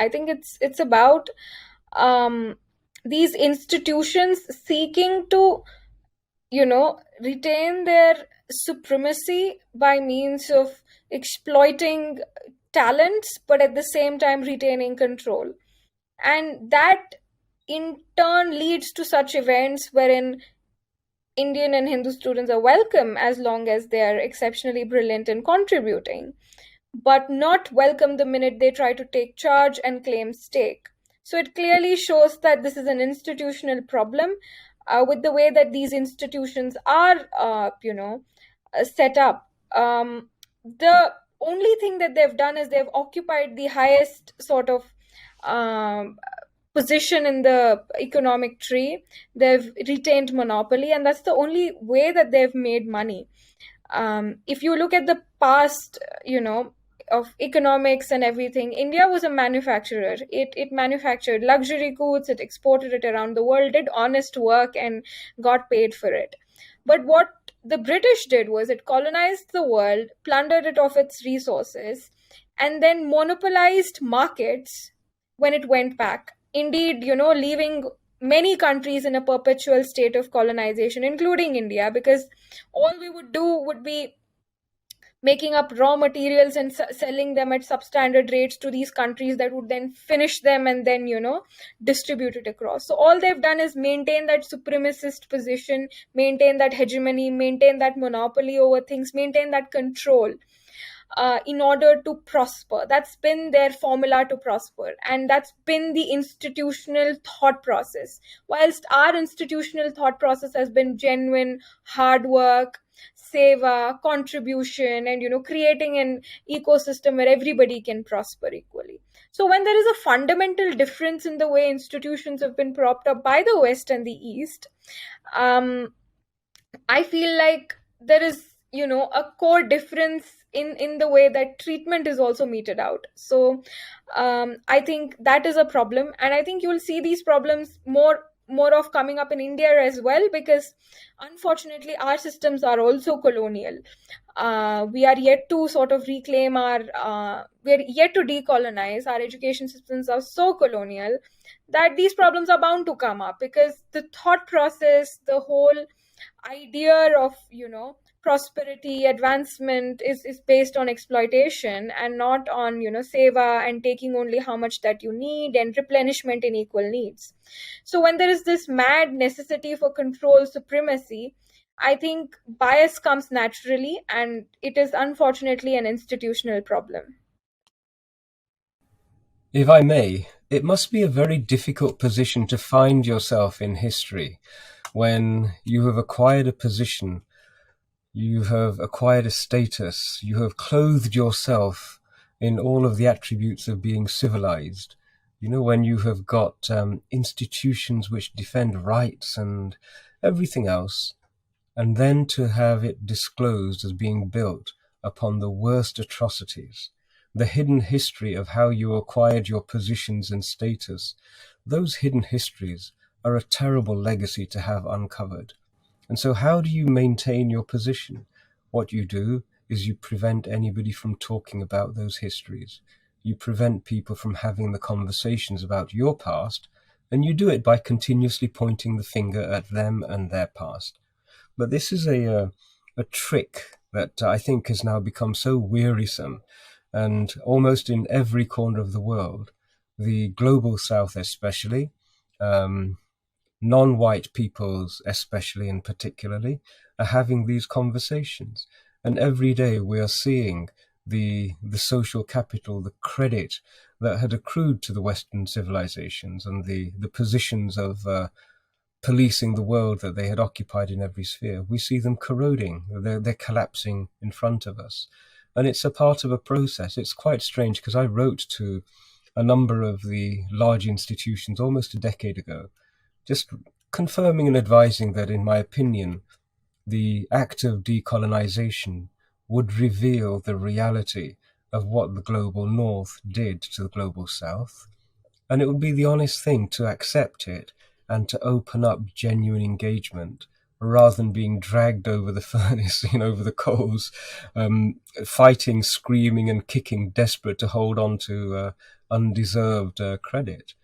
I think it's about these institutions seeking to, retain their supremacy by means of exploiting talents, but at the same time retaining control. And that in turn leads to such events wherein Indian and Hindu students are welcome as long as they are exceptionally brilliant in contributing, but not welcome the minute they try to take charge and claim stake. So it clearly shows that this is an institutional problem with the way that these institutions are, set up. The only thing that they've done is they've occupied the highest sort of um, position in the economic tree. They've retained monopoly, and that's the only way that they've made money. If you look at the past, of economics and everything, India was a manufacturer. It manufactured luxury goods, it exported it around the world, did honest work, and got paid for it. But what the British did was it colonized the world, plundered it of its resources, and then monopolized markets when it went back. Indeed, leaving many countries in a perpetual state of colonization, including India, because all we would do would be making up raw materials and selling them at substandard rates to these countries that would then finish them and then distribute it across. So all they've done is maintain that supremacist position, maintain that hegemony, maintain that monopoly over things, maintain that control in order to prosper. That's been their formula to prosper, and that's been the institutional thought process. Whilst our institutional thought process has been genuine hard work, seva, contribution, and creating an ecosystem where everybody can prosper equally. So when there is a fundamental difference in the way institutions have been propped up by the West and the East, I feel like there is a core difference in the way that treatment is also meted out. So I think that is a problem, and I think you'll see these problems more of coming up in India as well, because unfortunately our systems are also colonial. We are yet to sort of reclaim we are yet to decolonize. Our education systems are so colonial that these problems are bound to come up, because the thought process, the whole idea of prosperity, advancement is based on exploitation and not on seva and taking only how much that you need and replenishment in equal needs. So when there is this mad necessity for control, supremacy, I think bias comes naturally, and it is unfortunately an institutional problem. If I may, it must be a very difficult position to find yourself in history when you have acquired a position, you have acquired a status, you have clothed yourself in all of the attributes of being civilized. When you have got institutions which defend rights and everything else, and then to have it disclosed as being built upon the worst atrocities, the hidden history of how you acquired your positions and status, those hidden histories are a terrible legacy to have uncovered. And so how do you maintain your position? What you do is you prevent anybody from talking about those histories. You prevent people from having the conversations about your past, and you do it by continuously pointing the finger at them and their past. But this is a trick that I think has now become so wearisome, and almost in every corner of the world, the global south especially, non-white peoples especially and particularly, are having these conversations. And every day we are seeing the social capital, the credit that had accrued to the Western civilizations and the positions of policing the world that they had occupied in every sphere. We see them corroding, they're collapsing in front of us. And it's a part of a process. It's quite strange, because I wrote to a number of the large institutions almost a decade ago, just confirming and advising that, in my opinion, the act of decolonization would reveal the reality of what the global north did to the global south. And it would be the honest thing to accept it and to open up genuine engagement, rather than being dragged over the furnace, over the coals, fighting, screaming and kicking, desperate to hold on to undeserved credit.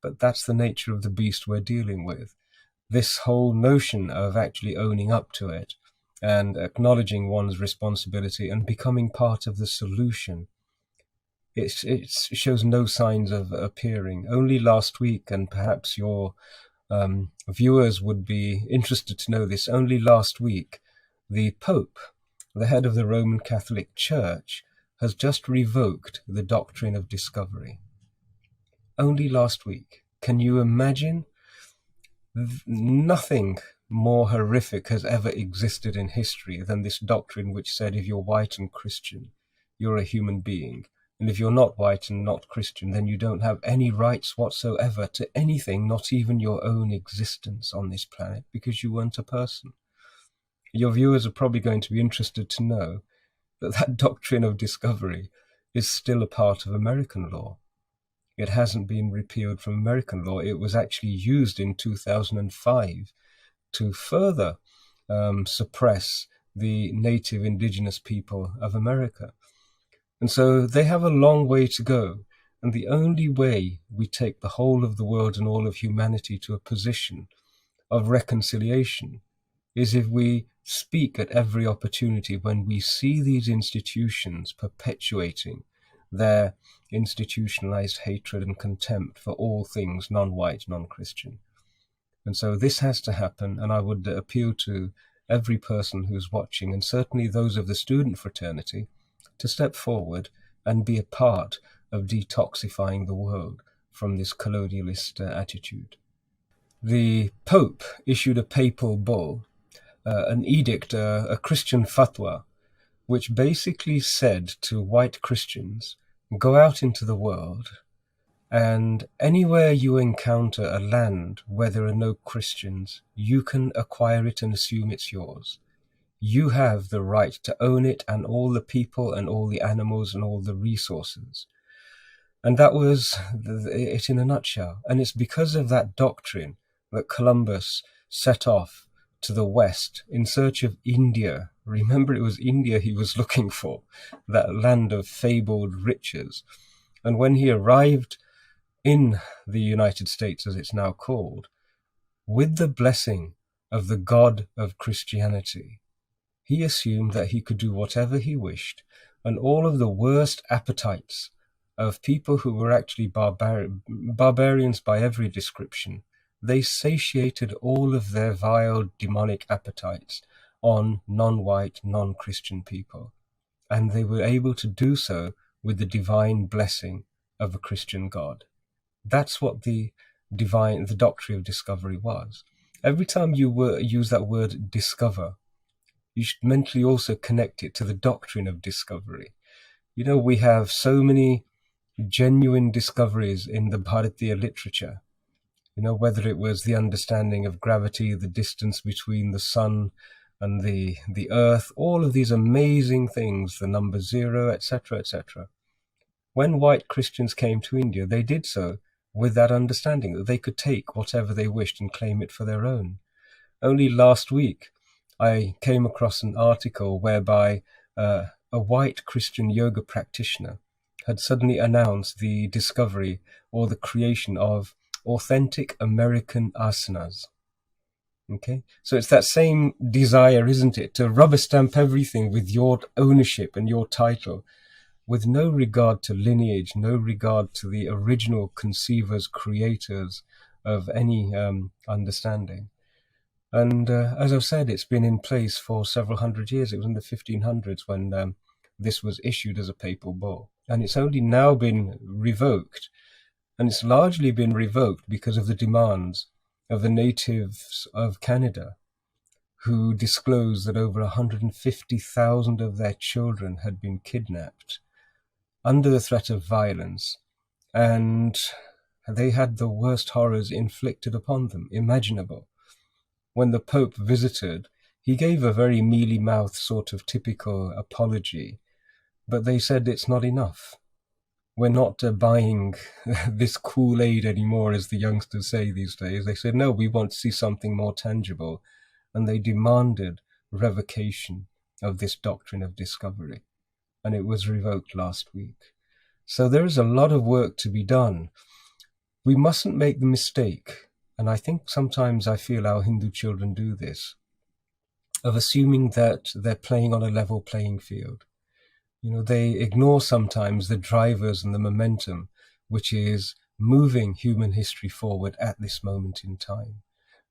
But that's the nature of the beast we're dealing with. This whole notion of actually owning up to it and acknowledging one's responsibility and becoming part of the solution, it shows no signs of appearing. Only last week, and perhaps your viewers would be interested to know this, only last week, the Pope, the head of the Roman Catholic Church, has just revoked the doctrine of discovery. Only last week. Can you imagine? Nothing more horrific has ever existed in history than this doctrine which said if you're white and Christian, you're a human being. And if you're not white and not Christian, then you don't have any rights whatsoever to anything, not even your own existence on this planet, because you weren't a person. Your viewers are probably going to be interested to know that that doctrine of discovery is still a part of American law. It hasn't been repealed from American law. It was actually used in 2005 to further suppress the native indigenous people of America. And so they have a long way to go. And the only way we take the whole of the world and all of humanity to a position of reconciliation is if we speak at every opportunity when we see these institutions perpetuating their institutionalized hatred and contempt for all things non-white, non-Christian. And so this has to happen, and I would appeal to every person who's watching, and certainly those of the student fraternity, to step forward and be a part of detoxifying the world from this colonialist attitude. The Pope issued a papal bull, an edict, a Christian fatwa, which basically said to white Christians, go out into the world, and anywhere you encounter a land where there are no Christians, you can acquire it and assume it's yours. You have the right to own it and all the people and all the animals and all the resources. And that was it in a nutshell. And it's because of that doctrine that Columbus set off to the west in search of India. Remember, it was India he was looking for, that land of fabled riches. And when he arrived in the United States, as it's now called, with the blessing of the God of Christianity, he assumed that he could do whatever he wished, and all of the worst appetites of people who were actually barbarians by every description, they satiated all of their vile demonic appetites on non-white, non-Christian people. And they were able to do so with the divine blessing of a Christian God. That's what the doctrine of discovery was. Every time you use that word discover, you should mentally also connect it to the doctrine of discovery. You know, we have so many genuine discoveries in the Bharatiya literature. You know, whether it was the understanding of gravity, the distance between the sun and the earth, all of these amazing things, the number zero, etc., etc. When white Christians came to India, they did so with that understanding that they could take whatever they wished and claim it for their own. Only last week, I came across an article whereby a white Christian yoga practitioner had suddenly announced the discovery or the creation of authentic American asanas. Okay, so it's that same desire, isn't it, to rubber stamp everything with your ownership and your title, with no regard to lineage, no regard to the original conceivers, creators of any understanding. And as I've said, it's been in place for several hundred years. It was in the 1500s when this was issued as a papal bull. And it's only now been revoked. And it's largely been revoked because of the demands of the natives of Canada, who disclosed that over 150,000 of their children had been kidnapped under the threat of violence. And they had the worst horrors inflicted upon them imaginable. When the Pope visited, he gave a very mealy-mouthed sort of typical apology, but they said it's not enough. We're not buying this Kool-Aid anymore, as the youngsters say these days. They said, no, we want to see something more tangible. And they demanded revocation of this doctrine of discovery. And it was revoked last week. So there is a lot of work to be done. We mustn't make the mistake, and I think sometimes I feel our Hindu children do this, of assuming that they're playing on a level playing field. They ignore sometimes the drivers and the momentum, which is moving human history forward at this moment in time.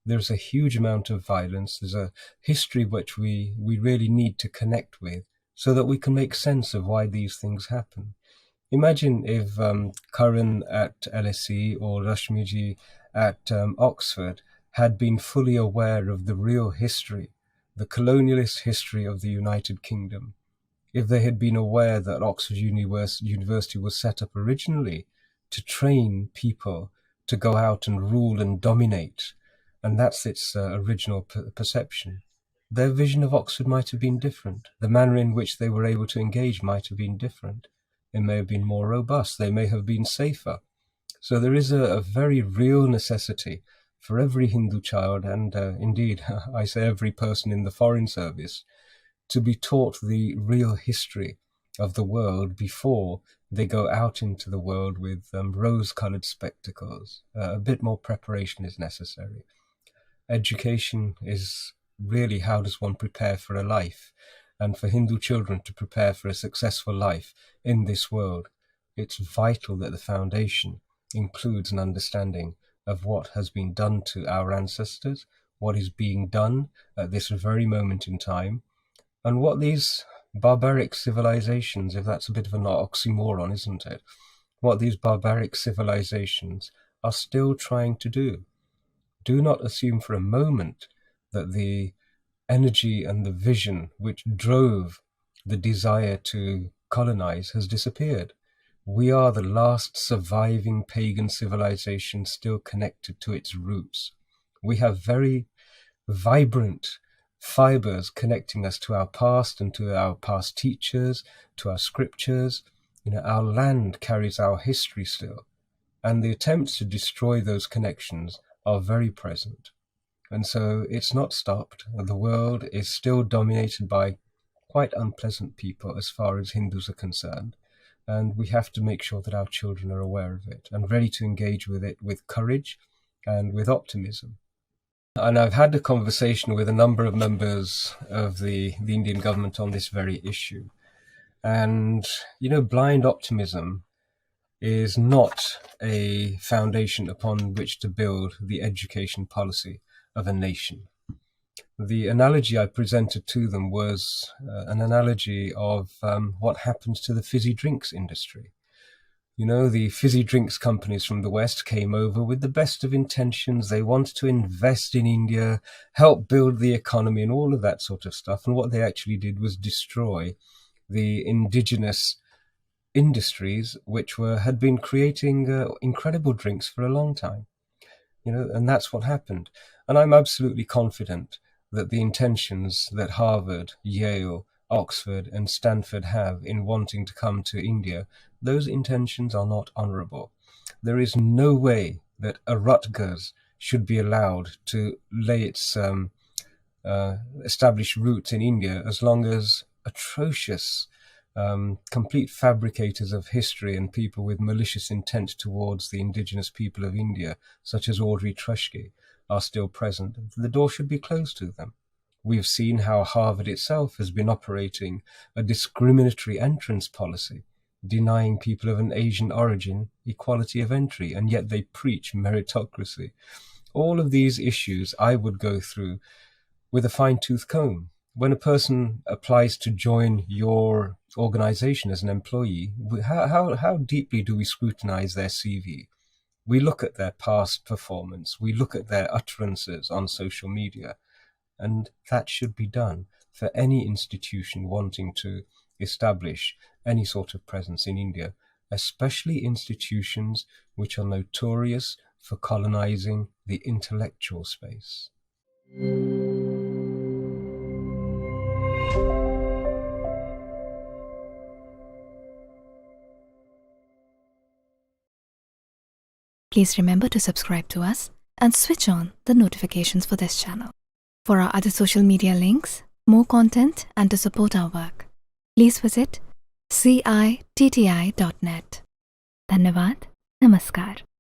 There's a huge amount of violence. There's a history which we really need to connect with so that we can make sense of why these things happen. Imagine if Karan at LSE or Rashmiji at Oxford had been fully aware of the real history, the colonialist history of the United Kingdom. If they had been aware that Oxford University was set up originally to train people to go out and rule and dominate, and that's its original perception, their vision of Oxford might have been different. The manner in which they were able to engage might have been different. It may have been more robust. They may have been safer. So there is a very real necessity for every Hindu child, and indeed, I say every person in the Foreign Service, to be taught the real history of the world before they go out into the world with rose-colored spectacles. A bit more preparation is necessary. Education is really, how does one prepare for a life? And for Hindu children to prepare for a successful life in this world, it's vital that the foundation includes an understanding of what has been done to our ancestors, what is being done at this very moment in time, and what these barbaric civilizations, if that's a bit of an oxymoron, isn't it? What these barbaric civilizations are still trying to do. Do not assume for a moment that the energy and the vision which drove the desire to colonize has disappeared. We are the last surviving pagan civilization still connected to its roots. We have very vibrant fibers connecting us to our past and to our past teachers, to our scriptures. Our land carries our history still, and the attempts to destroy those connections are very present. And so it's not stopped. The world is still dominated by quite unpleasant people as far as Hindus are concerned. And we have to make sure that our children are aware of it and ready to engage with it with courage and with optimism. And I've had a conversation with a number of members of the Indian government on this very issue. And, blind optimism is not a foundation upon which to build the education policy of a nation. The analogy I presented to them was an analogy of what happens to the fizzy drinks industry. The fizzy drinks companies from the West came over with the best of intentions. They wanted to invest in India, help build the economy and all of that sort of stuff. And what they actually did was destroy the indigenous industries which had been creating incredible drinks for a long time. And that's what happened. And I'm absolutely confident that the intentions that Harvard, Yale, Oxford and Stanford have in wanting to come to India, those intentions are not honorable. There is no way that a Rutgers should be allowed to lay its established roots in India as long as atrocious complete fabricators of history and people with malicious intent towards the indigenous people of India, such as Audrey Trushke, are still present. The door should be closed to them. We've seen how Harvard itself has been operating a discriminatory entrance policy, denying people of an Asian origin equality of entry, and yet they preach meritocracy. All of these issues I would go through with a fine-tooth comb. When a person applies to join your organization as an employee, how deeply do we scrutinize their CV? We look at their past performance, we look at their utterances on social media, and that should be done for any institution wanting to establish any sort of presence in India, especially institutions which are notorious for colonizing the intellectual space. Please remember to subscribe to us and switch on the notifications for this channel. For our other social media links, more content and to support our work, please visit citti.net. धन्यवाद. नमस्कार.